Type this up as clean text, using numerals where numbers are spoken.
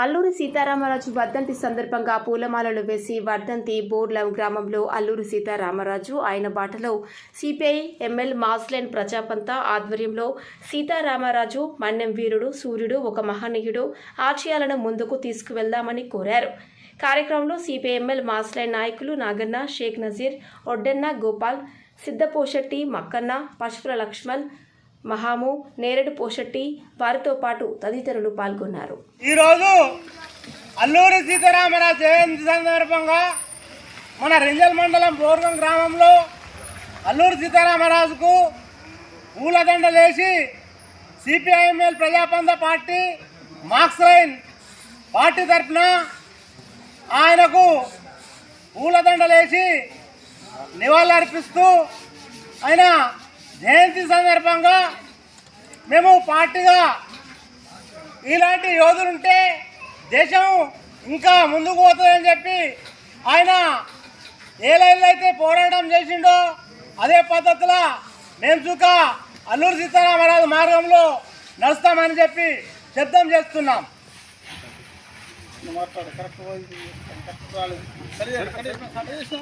అల్లూరి సీతారామరాజు వర్ధంతి సందర్భంగా పూలమాలలు వేసి వర్ధంతి బోర్లం గ్రామంలో అల్లూరి సీతారామరాజు ఆయన బాటలో సిపిఐ ఎంఎల్ మాస్లెన్ ప్రజాపంత ఆధ్వర్యంలో సీతారామరాజు మన్నెం వీరుడు సూర్యుడు ఒక మహనీయుడు ఆశయాలను ముందుకు తీసుకువెళ్దామని కోరారు. కార్యక్రమంలో సిపిఐ ఎంఎల్ మాస్లెన్ నాయకులు నాగన్న, షేక్ నజీర్, ఒడ్డెన్న గోపాల్, సిద్ధపోషెట్టి, మక్కన్న, పశుపుల లక్ష్మణ్, మహాము, నేరేడు పోషెట్టి వారితో పాటు తదితరులు పాల్గొన్నారు. ఈరోజు అల్లూరి సీతారామరాజు జయంతి సందర్భంగా మన రింజల్ మండలం బోర్గం గ్రామంలో అల్లూరి సీతారామరాజుకు పూలదండలేసి సిపిఐఎంఎల్ ప్రజాపంత పార్టీ మార్క్స్లైన్ పార్టీ తరఫున ఆయనకు పూలదండలేసి నివాళులర్పిస్తూ ఆయన జయంతి సందర్భంగా మేము పార్టీగా ఇలాంటి యోధులుంటే దేశం ఇంకా ముందుకు పోతుందని చెప్పి ఆయన ఏ లైన్లో అయితే పోరాటం చేసిండో అదే పద్ధతిలో మేము చుక్క అల్లూరి సీతారామరాజు మార్గంలో నడుస్తామని చెప్పి శబ్దం చేస్తున్నాం.